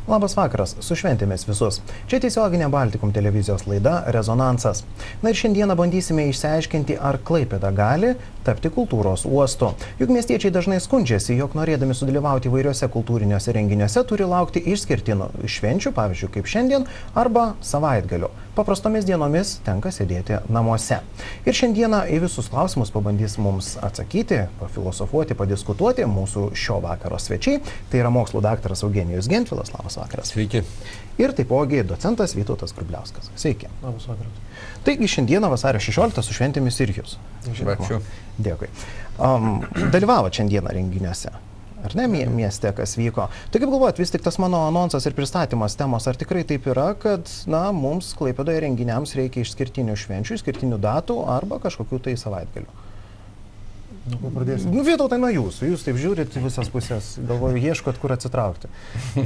Labas vakaras, su šventėmis visus. Čia tiesioginė Baltikum televizijos laida Rezonansas. Na ir šiandieną bandysime išsiaiškinti, ar Klaipėda gali tapti kultūros uostu. Juk miestiečiai dažnai skundžiasi, jog norėdami sudalyvauti įvairiuose kultūriniuose renginiuose turi laukti išskirtinų švenčių, pavyzdžiui, kaip šiandien, arba savaitgalių. Paprastomis dienomis tenka sėdėti namuose. Ir šiandieną į visus klausimus pabandys mums atsakyti, pafilosofuoti, padiskutuoti mūsų šio vakaro svečiai. Tai yra mokslų daktaras Eugenijus Gentvilas. Labas vakaras. Sveiki. Ir taipogi docentas Vytautas Grubliauskas. Sveiki. Labas vakaras. Taigi šiandieną vasario 16 su šventėmis ir jūs. Ačiū. Dėkui. Dalyvavo šiandieną renginiuose. Ar ne mieste, kas vyko? Tai kaip galvojat, vis tik tas mano anonsas ir pristatymas temos, ar tikrai taip yra, kad mums Klaipėdoje renginiams reikia išskirtinių švenčių, išskirtinių datų arba kažkokių tai savaitgalių? Nu, ko pradėsim? Vytautai, nuo jūsų. Jūs taip žiūrit visas pusės, galvoju, ieškot, kur atsitraukti.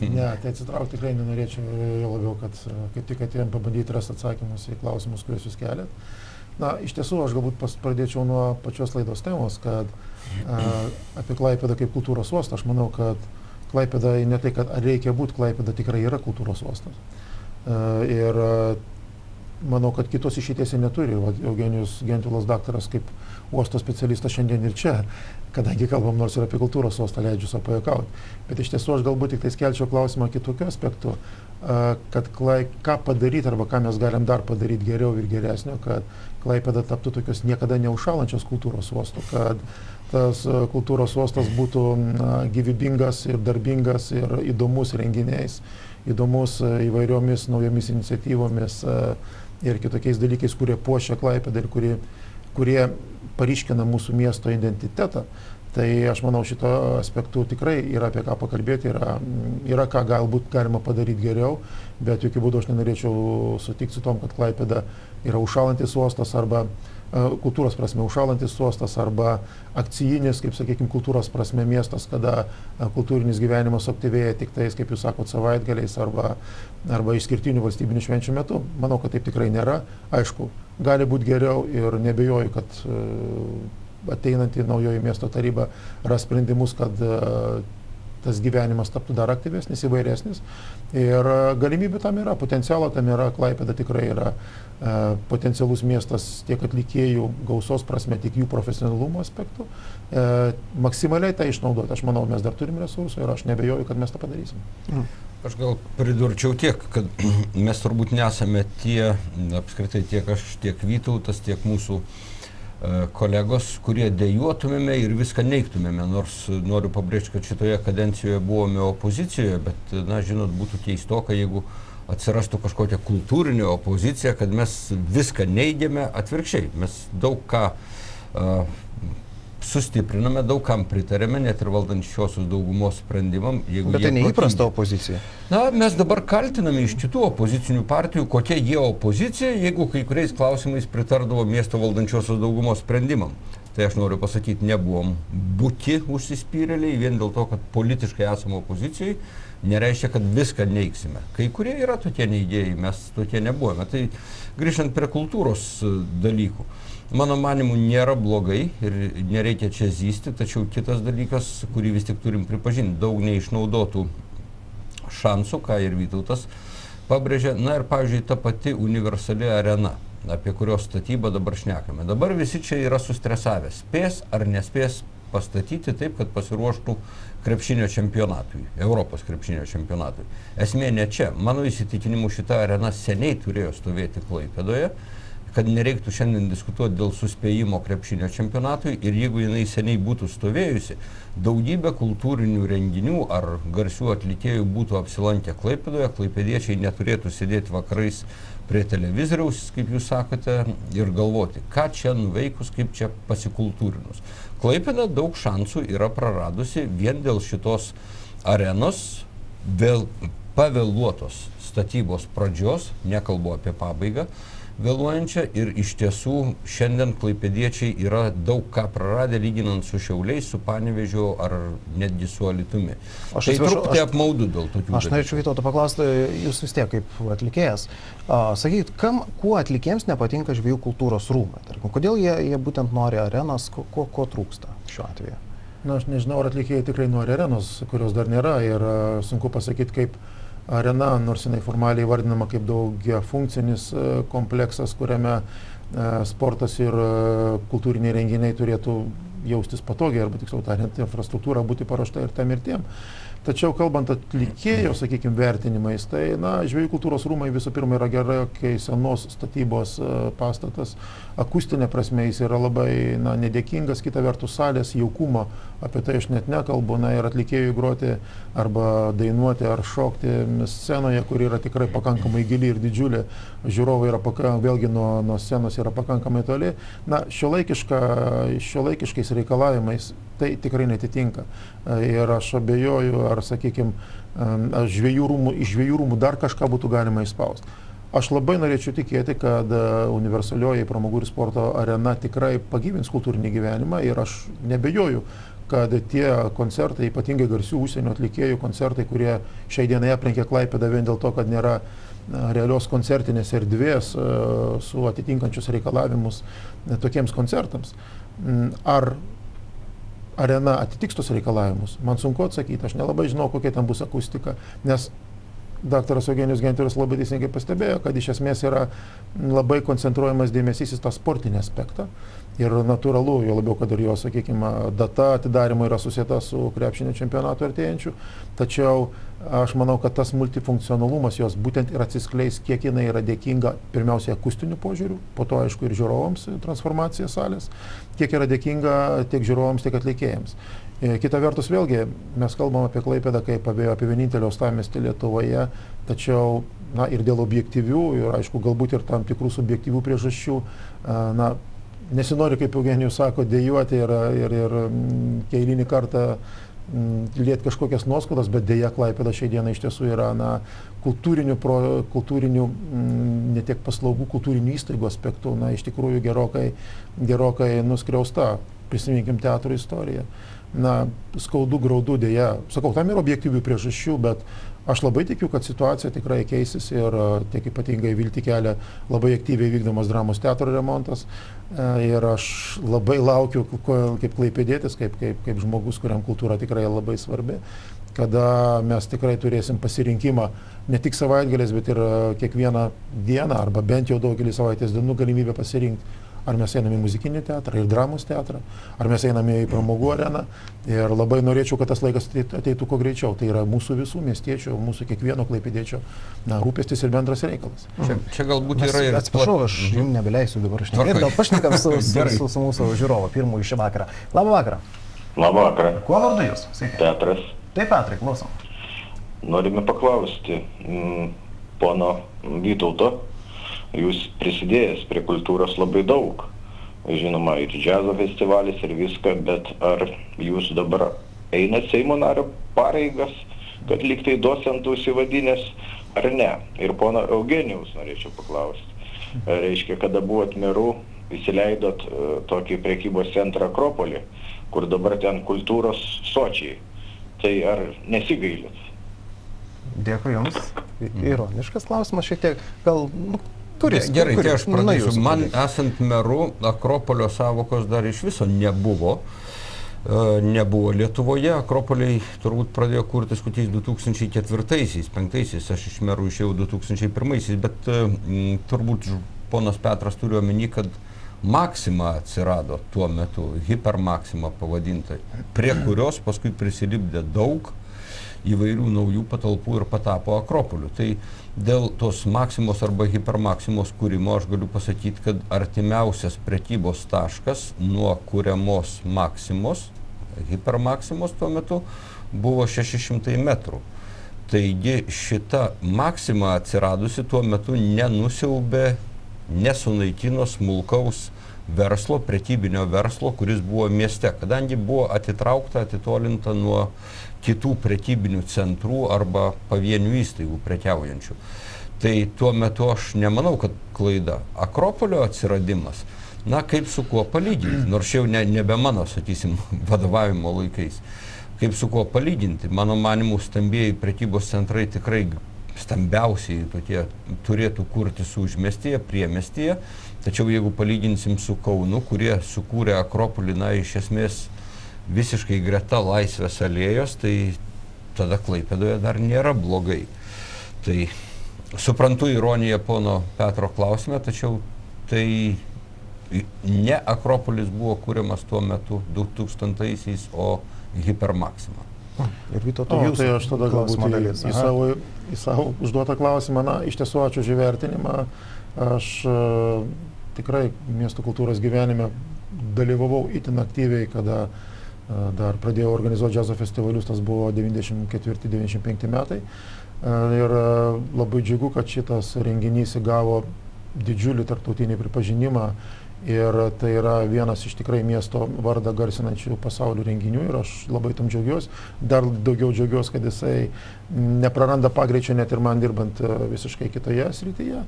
Ne, tai atsitraukti tikrai nenorėčiau, jo labiau, kad kaip tik atėjom pabandyti rasti atsakymus į klausimus, kuriuos jūs keliat. Na, iš tiesų, aš galbūt pradėčiau nuo pačios laidos temos, kad apie Klaipėdą kaip kultūros uostą. Aš manau, kad Klaipėda, ne tai, kad reikia būti, Klaipėda tikrai yra kultūros uostas. Ir manau, kad kitos išeities neturi. Eugenijus Gentvilas daktaras kaip uosto specialistas šiandien ir čia, kadangi kalbam nors ir apie kultūros uostą, leidžiu savo pajuokauti. Bet iš tiesų aš galbūt tik tai skelčiau klausimą kitokiu aspektu, kad ką padaryti arba ką mes galim dar padaryti geriau ir geresnio, kad Klaipėda taptų tokios niekada neužšalančios kultūros uostų, kad tas kultūros uostas būtų gyvybingas ir darbingas ir įdomus renginiais, įdomus įvairiomis naujomis iniciatyvomis ir kitokiais dalykais, kurie puošia Klaipėdą ir kurie paryškina mūsų miesto identitetą. Tai aš manau, šito aspektu tikrai yra apie ką pakalbėti, yra ką galbūt galima padaryti geriau, bet jokių būdų aš nenorėčiau sutikti su tom, kad Klaipėda yra užšalantis uostas arba kultūros prasme užšalantis uostas arba akcijinis, kaip sakykime, kultūros prasme miestas, kada kultūrinis gyvenimas aktyvėja tik tais, kaip jūs sakot, savaitgaliais arba išskirtinių valstybinių švenčių metu. Manau, kad taip tikrai nėra. Aišku, gali būti geriau ir nebejoju, kad ateinantį naujoji miesto taryba ras sprendimus, kad tas gyvenimas taptų dar aktyvesnis, įvairesnis. Ir galimybė tam yra, potencialo tam yra. Klaipėda tikrai yra potencialus miestas tiek atlikėjų gausos prasme, tiek jų profesionalumo aspektų. Maksimaliai tai išnaudoti. Aš manau, mes dar turim resursų ir aš nebejoju, kad mes tą padarysim. Aš gal pridurčiau tiek, kad mes turbūt nesame tie, apskritai tiek aš, tiek Vytautas, tiek mūsų kolegos, kurie dejuotumėme ir viską neigtumėme, nors noriu pabrėžti, kad šitoje kadencijoje buvome opozicijoje, bet, na, žinot, būtų keistoka, jeigu atsirastų kažkokia kultūrinė opozicija, kad mes viską neigiame, atvirkščiai. Mes daug ką sustipriname, daug kam pritarėme, net ir valdančiosios daugumos sprendimam. Bet tai neįprasta opozicija. Na, mes dabar kaltiname iš kitų opozicinių partijų, kokia jie opozicija, jeigu kai kuriais klausimais pritardavo miesto valdančiosios daugumos sprendimam. Tai aš noriu pasakyti, nebuvom buki užsispyrėliai, vien dėl to, kad politiškai esame opozicijai, nereiškia, kad viską neigsime. Kai kurie yra tokie neigėjai, mes tokie nebuvome. Tai grįžtant prie kultūros dalykų. Mano manimu, nėra blogai ir nereikia čia zysti, tačiau kitas dalykas, kurį vis tik turim pripažinti, daug neišnaudotų šansų, ką ir Vytautas pabrėžė. Na ir, pavyzdžiui, ta pati universali arena, apie kurios statybą dabar šnekame. Dabar visi čia yra sustresavę. Spės ar nespės pastatyti taip, kad pasiruoštų krepšinio čempionatui, Europos krepšinio čempionatui. Esmė ne čia. Mano įsitikinimu, šita arena seniai turėjo stovėti Klaipėdoje, kad nereiktų šiandien diskutuoti dėl suspėjimo krepšinio čempionatui ir jeigu jinai seniai būtų stovėjusi, daugybė kultūrinių renginių ar garsių atlikėjų būtų apsilankę Klaipėdoje, klaipėdiečiai neturėtų sėdėti vakarais prie televizoriaus, kaip jūs sakote, ir galvoti, ką čia nuveikus, kaip čia pasikultūrinus. Klaipėda daug šansų yra praradusi vien dėl šitos arenos, vėl pavėluotos statybos pradžios, nekalbu apie pabaigą, vėluojančią ir iš tiesų šiandien klaipėdiečiai yra daug ką praradę lyginant su Šiauliais, su Panevėžiu ar netgi su Alytumi. Tai truputį apmaudu dėl tokių dalykų. Aš norėčiau Vytauto paklausti, jūs vis tiek kaip atlikėjas, sakykit, kuo atlikėjams nepatinka Žvejų kultūros rūmai? Tarkim, kodėl jie būtent nori arenos, ko trūksta šiuo atveju? Na, aš nežinau, ar atlikėjai tikrai nori arenos, kurios dar nėra ir sunku pasakyti, kaip arena, nors jinai formaliai vardinama kaip daugia funkcinis kompleksas, kuriame sportas ir kultūriniai renginiai turėtų jaustis patogiai, arba tiksliau tariant, infrastruktūra būti paruošta ir tam ir tiem. Tačiau kalbant atlikėjo, sakykime, vertinimais, tai Žvejų kultūros rūmai visų pirma yra gerai senos statybos pastatas. Akustinė prasme jis yra labai nedėkingas, kita vertus salės jaukumo, apie tai aš net nekalbu, ir atlikėjui groti arba dainuoti ar šokti scenoje, kur yra tikrai pakankamai gili ir didžiulė, žiūrovai yra vėlgi nuo scenos yra pakankamai toli. Šiuolaikiškais reikalavimais tai tikrai netitinka. Ir aš abejoju, ar, sakykime, iš Žvejų rūmų dar kažką būtų galima išspausti. Aš labai norėčiau tikėti, kad universalioji pramogų ir sporto arena tikrai pagyvins kultūrinį gyvenimą ir aš nebejoju, kad tie koncertai, ypatingai garsių užsienio atlikėjų koncertai, kurie šiai dienai aplenkė Klaipėdą vien dėl to, kad nėra realios koncertinės erdvės su atitinkančius reikalavimus tokiems koncertams. Ar arena atitiks tos reikalavimus? Man sunku atsakyti, aš nelabai žinau, kokia ten bus akustika, nes daktaras Eugenijus Gentvilas labai teisingai pastebėjo, kad iš esmės yra labai koncentruojamas dėmesys į tą sportinį aspektą ir natūralu, jo labiau, kad ir jo, sakykime, data atidarimo yra susieta su krepšinio čempionatu artėjančiu, tačiau aš manau, kad tas multifunkcionalumas jos būtent ir atsiskleis, kiek jinai yra dėkinga pirmiausiai akustiniu požiūriu, po to aišku ir žiūrovams transformacija salės, kiek yra dėkinga tiek žiūrovams, tiek atlikėjams. Kita vertus vėlgi, mes kalbam apie Klaipėdą kaip apie vienintelį uostamiestį Lietuvoje, tačiau ir dėl objektyvių ir aišku galbūt ir tam tikrų subjektyvių priežasčių, nesinori, kaip Eugenijus sako, dejuoti ir eilinį kartą lieti kažkokias nuoskaudas, bet deja Klaipėda šiai dienai iš tiesų yra kultūrinių ne tiek paslaugų, kultūrinių įstaigų aspektų, iš tikrųjų gerokai nuskriausta. Prisiminkim teatro istoriją. Skaudu, graudu, dėja. Sakau, tam yra objektyvių priežasčių, bet aš labai tikiu, kad situacija tikrai keisis ir tiek ypatingai viltį kelia labai aktyviai vykdomas dramos teatro remontas. Ir aš labai laukiu, kaip klaipėdietis, kaip žmogus, kuriam kultūra tikrai labai svarbi, kada mes tikrai turėsim pasirinkimą ne tik savaitgaliais, bet ir kiekvieną dieną arba bent jau daugelį savaitės dienų galimybę pasirinkti. Ar mes einame į muzikinį teatrą ir dramos teatrą, ar mes einame į pramogų areną. Ir labai norėčiau, kad tas laikas ateitų kuo greičiau. Tai yra mūsų visų miestiečių, mūsų kiekvieno klaipėdiečio rūpestis ir bendras reikalas. Čia galbūt yra ir... Atsiprašau, aš jums nebeleisiu dabar šnekėti, gal pašnekam su mūsų žiūrovu pirmųjų šį vakarą. Labą vakarą. Labą vakarą. Kuo vardu jūs? Petras. Taip, Petrai, klausom. Norime paklausti pono Vytauto. Jūs prisidėjęs prie kultūros labai daug, žinoma, ir džiazo festivalis ir viską, bet ar jūs dabar einat Seimo nario pareigas, kad lygtai docentų įsivadinęs, ar ne? Ir pono Eugenijaus norėčiau paklausti. Reiškia, kada buvot meru, įsileidot tokį prekybos centrą Akropolį, kur dabar ten kultūros sočiai. Tai ar nesigailit? Dėkui Jums. Ironiškas klausimas šiek tiek, gal... Gerai, tai aš pradėsiu. Man esant meru, Akropolio savokos dar iš viso nebuvo. Nebuvo Lietuvoje. Akropoliai turbūt pradėjo kurtis kokiais 2004-2005, aš iš merų išėjau 2001, bet turbūt ponas Petras turiu omeny, kad Maxima atsirado tuo metu, Hipermaxima pavadinta, prie kurios paskui prisilipdė daug įvairių naujų patalpų ir patapo Akropoliu. Tai dėl tos Maximos arba Hipermaximos kūrimo aš galiu pasakyti, kad artimiausias prekybos taškas nuo kuriamos Maximos, Hipermaximos tuo metu, buvo 600 metrų. Taigi šita Maxima atsiradusi tuo metu nenusiaubė, nesunaikino smulkaus verslo, prekybinio verslo, kuris buvo mieste, kadangi buvo atitraukta, atitolinta nuo kitų prekybinių centrų arba pavienių įstaigų prekiaujančių. Tai tuo metu aš nemanau, kad klaida. Akropolio atsiradimas, kaip su kuo palyginti, nors jau nebe mano, sakysim, vadovavimo laikais. Kaip su kuo palyginti, mano manimu, stambieji prekybos centrai tikrai stambiausiai tokie turėtų kurtis užmiestyje, priemestyje, tačiau jeigu palyginsim su Kaunu, kurie sukūrė Akropolį, iš esmės visiškai greta Laisvės alėjos, tai tada Klaipėdoje dar nėra blogai. Tai suprantu ironiją pono Petro klausime, tačiau tai ne Akropolis buvo kūriamas tuo metu 2000-aisiais, o Hipermaxima. Ir Vytauto, Tai jūsų aš tada galbūt klausimo dalis. į savo užduotą klausimą. Na, iš tiesų, ačiū už įvertinimą. Aš tikrai miesto kultūros gyvenime dalyvavau itin aktyviai, kada dar pradėjau organizuoti džiazo festivalius, tas buvo 94-95 metai. Ir labai džiugu, kad šitas renginys įgavo didžiulį tarptautinį pripažinimą. Ir tai yra vienas iš tikrai miesto vardą garsinančių pasaulio renginių ir aš labai tam džiaugiuosi. Dar daugiau džiaugiuosi, kad jisai nepraranda pagreičio net ir man dirbant visiškai kitoje srityje.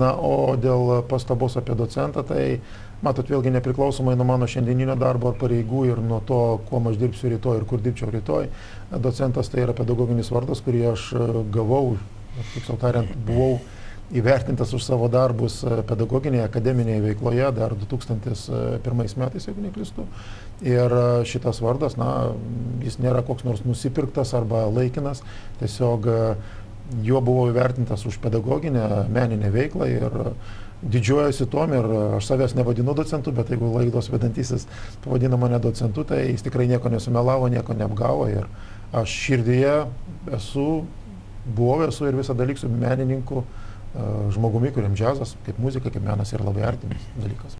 Na, o dėl pastabos apie docentą, tai matot, vėlgi nepriklausomai nuo mano šiandieninio darbo ar pareigų ir nuo to, kuo aš dirbsiu rytoj ir kur dirbčiau rytoj, docentas tai yra pedagoginis vardas, kurį aš gavau, tiksliau tariant, buvau įvertintas už savo darbus pedagoginėje, akademinėje veikloje dar 2001 metais, jeigu neklystu. Ir šitas vardas, na, jis nėra koks nors nusipirktas arba laikinas, tiesiog juo buvau įvertintas už pedagoginę, meninę veiklą ir didžiuojasi tom ir aš savęs nevadinu docentu, bet jeigu laidos vedantysis pavadina mane docentu, tai jis tikrai nieko nesumelavo, nieko neapgavo ir aš širdyje buvau ir visada liksiu menininku, žmogumi, kuriam džiazas, kaip muzika, kaip menas yra labai artimas dalykas.